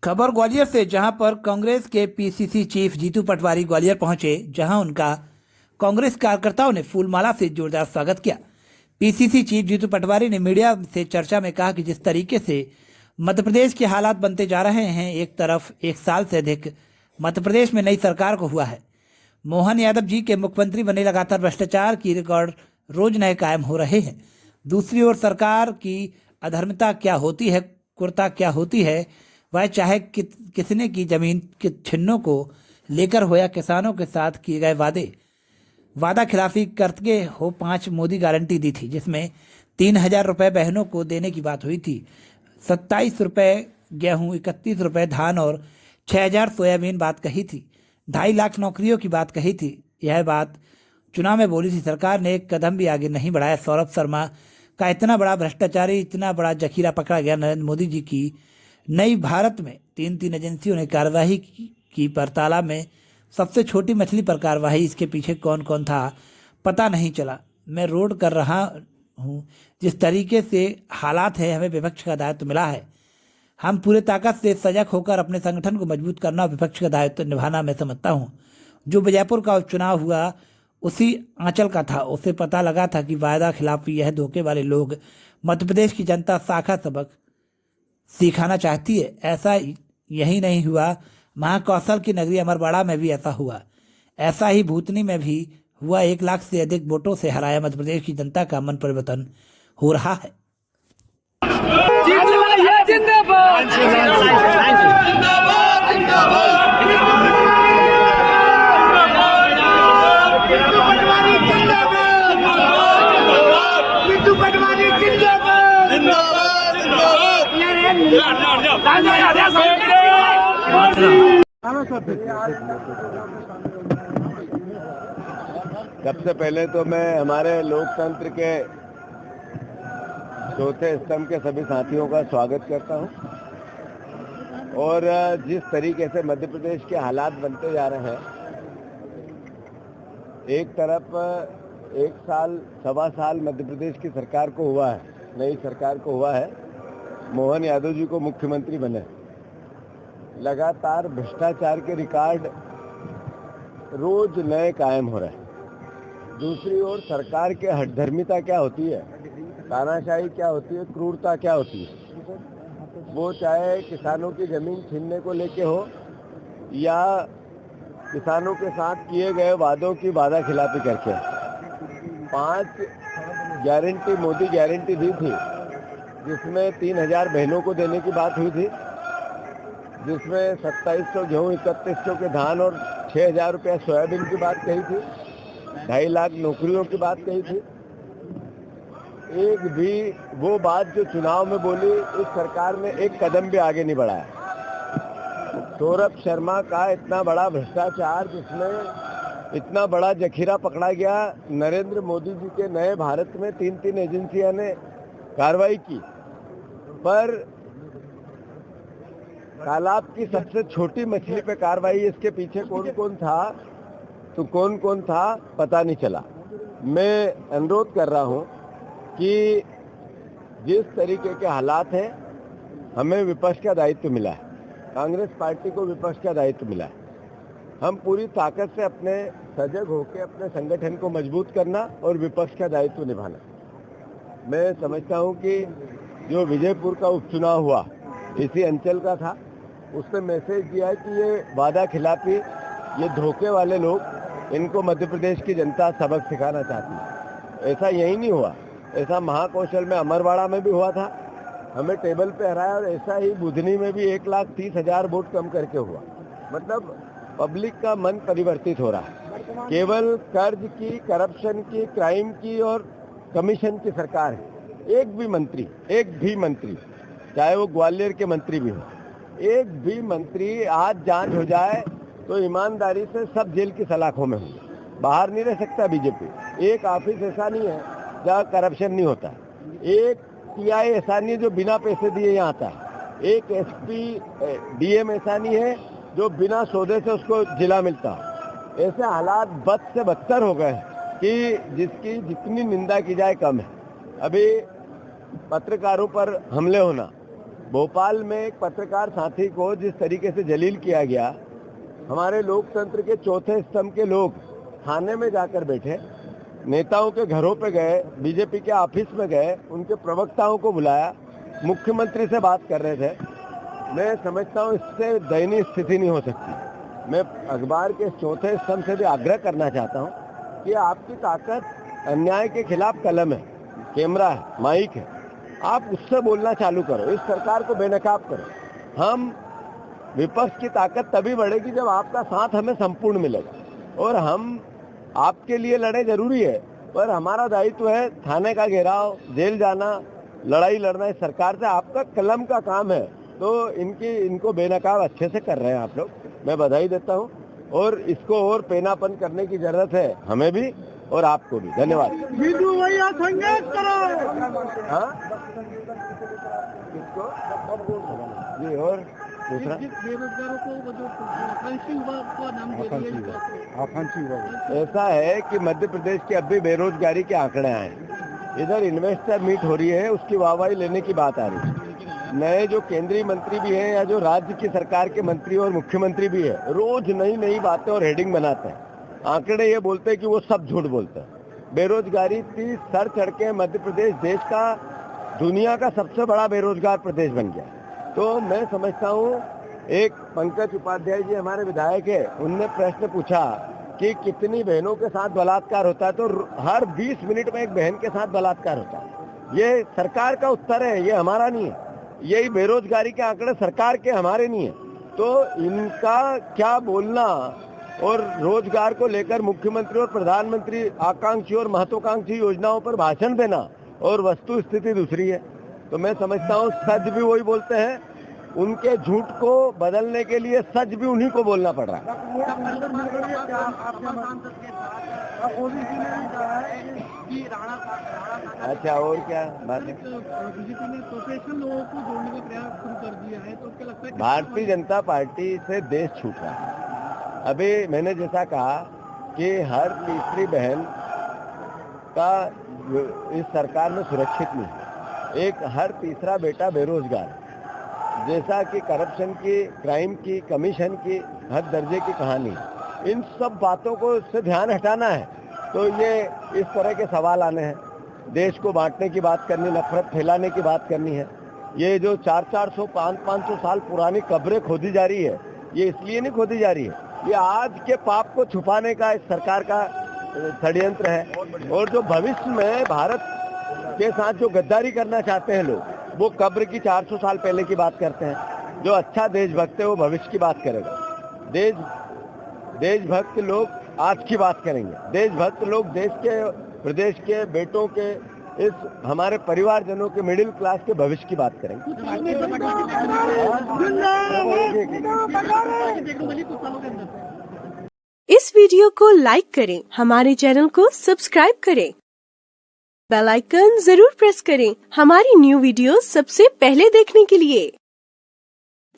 खबर ग्वालियर से, जहां पर कांग्रेस के पीसीसी चीफ जीतू पटवारी ग्वालियर पहुंचे, जहां उनका कांग्रेस कार्यकर्ताओं ने फूलमाला से जोरदार स्वागत किया। पीसीसी चीफ जीतू पटवारी ने मीडिया से चर्चा में कहा कि जिस तरीके से मध्य प्रदेश के हालात बनते जा रहे हैं, एक तरफ 1 साल से अधिक मध्य प्रदेश में नई सरकार को हुआ है, मोहन यादव जी के मुख्यमंत्री बने, लगातार भ्रष्टाचार की रिकॉर्ड रोज नए कायम हो रहे हैं। दूसरी ओर सरकार की अधर्मिता क्या होती है, कुर्ता क्या होती है, वह चाहे किसने की जमीन के छिन्नों को लेकर हो या किसानों के साथ किए गए वादा खिलाफी करके हो। 5 मोदी गारंटी दी थी, जिसमें 3000 रुपये बहनों को देने की बात हुई थी, 27 रुपये गेहूं, 31 रुपये धान और 6000 सोयाबीन बात कही थी, 2.5 लाख नौकरियों की बात कही थी। यह बात चुनाव में बोली थी। सरकार ने एक कदम भी आगे नहीं बढ़ाया। सौरभ शर्मा का इतना बड़ा भ्रष्टाचारी, इतना बड़ा जखीरा पकड़ा गया। नरेंद्र मोदी जी की नई भारत में 3 एजेंसियों ने कार्रवाई की, पर तालाब में सबसे छोटी मछली पर कार्रवाई। इसके पीछे कौन कौन था पता नहीं चला। मैं रोड कर रहा हूँ। जिस तरीके से हालात है, हमें विपक्ष का दायित्व मिला है। हम पूरे ताकत से सजग होकर अपने संगठन को मजबूत करना, विपक्ष का दायित्व निभाना मैं समझता हूँ। जो विजयपुर का उपचुनाव हुआ उसी आंचल का था। उसे पता लगा था कि वायदा खिलाफी, यह धोखे वाले लोग मध्य प्रदेश की जनता शाखा सबक सिखाना चाहती है। ऐसा यही नहीं हुआ, महाकौशल की नगरी अमरवाड़ा में भी ऐसा हुआ। ऐसा ही भूतनी में भी हुआ। 1 लाख से अधिक वोटों से हराया मध्य प्रदेश की जनता का मन परिवर्तन हो रहा है। सबसे पहले तो मैं हमारे लोकतंत्र के चौथे स्तंभ के सभी साथियों का स्वागत करता हूं। और जिस तरीके से मध्य प्रदेश के हालात बनते जा रहे हैं, एक तरफ 1 साल, 1.25 साल मध्य प्रदेश की सरकार को हुआ है, नई सरकार को हुआ है, मोहन यादव जी को मुख्यमंत्री बने। लगातार भ्रष्टाचार के रिकॉर्ड रोज नए कायम हो रहे हैं। दूसरी ओर सरकार के हठधर्मिता क्या होती है, तानाशाही क्या होती है, क्रूरता क्या होती है, वो चाहे किसानों की जमीन छीनने को लेके हो या किसानों के साथ किए गए वादों की वादा खिलाफी करके। 5 गारंटी मोदी गारंटी दी थी, जिसमें 3000 बहनों को देने की बात हुई थी, जिसमें 2700 गेहूँ, 3100 के धान और 6000 रुपया सोयाबीन की बात कही थी, 2.5 लाख नौकरियों की बात कही थी। एक भी वो बात जो चुनाव में बोली, इस सरकार ने एक कदम भी आगे नहीं बढ़ाया। सौरभ शर्मा का इतना बड़ा भ्रष्टाचार, जिसमें इतना बड़ा जखीरा पकड़ा गया। नरेंद्र मोदी जी के नए भारत में 3 एजेंसियां ने कार्रवाई की, पर तालाब की सबसे छोटी मछली पे कार्रवाई। इसके पीछे कौन कौन था, तो कौन कौन था पता नहीं चला। मैं अनुरोध कर रहा हूं कि जिस तरीके के हालात हैं, हमें विपक्ष का दायित्व मिला है, कांग्रेस पार्टी को विपक्ष का दायित्व मिला है। हम पूरी ताकत से अपने सजग होकर अपने संगठन को मजबूत करना और विपक्ष का दायित्व निभाना। मैं समझता हूं कि जो विजयपुर का उपचुनाव हुआ इसी अंचल का था, उसने मैसेज दिया है कि ये वादा खिलाफी, ये धोखे वाले लोग, इनको मध्य प्रदेश की जनता सबक सिखाना चाहती है। ऐसा यही नहीं हुआ, ऐसा महाकौशल में अमरवाड़ा में भी हुआ था, हमें टेबल पे हराया, और ऐसा ही बुधनी में भी 1,30,000 वोट कम करके हुआ। मतलब पब्लिक का मन परिवर्तित हो रहा है। केवल कर्ज की, करप्शन की, क्राइम की और कमीशन की सरकार है। एक भी मंत्री, चाहे वो ग्वालियर के मंत्री भी हो, एक भी मंत्री आज जांच हो जाए तो ईमानदारी से सब जेल की सलाखों में होंगे। बाहर नहीं रह सकता बीजेपी। एक ऑफिस ऐसा नहीं है जहाँ करप्शन नहीं होता। एक टीआई ऐसा नहीं है जो बिना पैसे दिए यहाँ आता है। एक एसपी, डीएम ऐसा नहीं है जो बिना सौदे से उसको जिला मिलता। ऐसे हालात बद से बदतर हो गए कि जिसकी जितनी निंदा की जाए कम है। अभी पत्रकारों पर हमले होना, भोपाल में एक पत्रकार साथी को जिस तरीके से जलील किया गया, हमारे लोकतंत्र के चौथे स्तंभ के लोग थाने में जाकर बैठे, नेताओं के घरों पे गए, बीजेपी के ऑफिस में गए, उनके प्रवक्ताओं को बुलाया, मुख्यमंत्री से बात कर रहे थे। मैं समझता हूँ इससे दयनीय स्थिति नहीं हो सकती। मैं अखबार के चौथे स्तंभ से भी आग्रह करना चाहता हूँ कि आपकी ताकत अन्याय के खिलाफ कलम है, कैमरा है, माइक है, आप उससे बोलना चालू करो, इस सरकार को बेनकाब करो। हम विपक्ष की ताकत तभी बढ़ेगी जब आपका साथ हमें संपूर्ण मिलेगा। और हम आपके लिए लड़े जरूरी है, पर हमारा दायित्व है थाने का घेराव, जेल जाना, लड़ाई लड़ना इस सरकार से। आपका कलम का काम है, तो इनको बेनकाब अच्छे से कर रहे हैं आप लोग, मैं बधाई देता हूँ। और इसको और पेनापन करने की जरूरत है, हमें भी और आपको भी। धन्यवाद। संघर्ष करो। हाँ, किसको जी? और दूसरा बेरोजगारों को जो आकांक्षी युवा का नाम दे रही है, आकांक्षी युवा, ऐसा है कि मध्य प्रदेश के अब भी बेरोजगारी के आंकड़े आए। इधर इन्वेस्टर मीट हो रही है, उसकी वाहवाही लेने की बात आ रही है। नए जो केंद्रीय मंत्री भी हैं या जो राज्य की सरकार के मंत्री और मुख्यमंत्री भी है, रोज नई नई बातें और हेडिंग बनाते हैं। आंकड़े ये बोलते हैं कि वो सब झूठ बोलते हैं। बेरोजगारी 30 सर चढ़ के मध्य प्रदेश देश का, दुनिया का सबसे बड़ा बेरोजगार प्रदेश बन गया। तो मैं समझता हूँ, एक पंकज उपाध्याय जी हमारे विधायक है, उनने प्रश्न पूछा कि कितनी बहनों के साथ बलात्कार होता है, तो हर 20 मिनट में एक बहन के साथ बलात्कार होता है। ये सरकार का उत्तर है, ये हमारा नहीं है। यही बेरोजगारी के आंकड़े सरकार के, हमारे नहीं है। तो इनका क्या बोलना और रोजगार को लेकर मुख्यमंत्री और प्रधानमंत्री आकांक्षी और महत्वाकांक्षी योजनाओं पर भाषण देना और वस्तु स्थिति दूसरी है। तो मैं समझता हूँ सच भी वही बोलते हैं, उनके झूठ को बदलने के लिए सच भी उन्हीं को बोलना पड़ रहा है। अच्छा, और क्या बात है? बीजेपी ने प्रोफेशनल लोगों को जोड़ने का प्रयास शुरू कर दिया है, तो क्या लगता है भारतीय जनता पार्टी से देश छूट रहा है। अभी मैंने जैसा कहा कि हर तीसरी बहन का इस सरकार में सुरक्षित नहीं है, एक हर तीसरा बेटा बेरोजगार। जैसा कि करप्शन की, क्राइम की, कमीशन की हद दर्जे की कहानी, इन सब बातों को से ध्यान हटाना है। तो ये इस तरह के सवाल आने हैं, देश को बांटने की बात करनी, नफरत फैलाने की बात करनी है। ये जो 400-400, 500-500 साल पुरानी कब्रें खोदी जा रही है, ये इसलिए नहीं खोदी जा रही है, ये आज के पाप को छुपाने का इस सरकार का षड्यंत्र है। और जो भविष्य में भारत के साथ जो गद्दारी करना चाहते हैं लोग, वो कब्र की 400 साल पहले की बात करते हैं। जो अच्छा देशभक्त है वो भविष्य की बात करेगा। देशभक्त लोग आज की बात करेंगे। देशभक्त लोग देश के, प्रदेश के बेटों के, इस हमारे परिवारजनों के, मिडिल क्लास के भविष्य की बात करेंगे। इस वीडियो को लाइक करें, हमारे चैनल को सब्सक्राइब करें, बेल आइकन जरूर प्रेस करें हमारी न्यू वीडियो सबसे पहले देखने के लिए।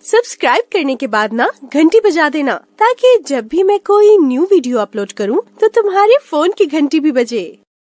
सब्सक्राइब करने के बाद ना घंटी बजा देना, ताकि जब भी मैं कोई न्यू वीडियो अपलोड करूं तो तुम्हारे फोन की घंटी भी बजे।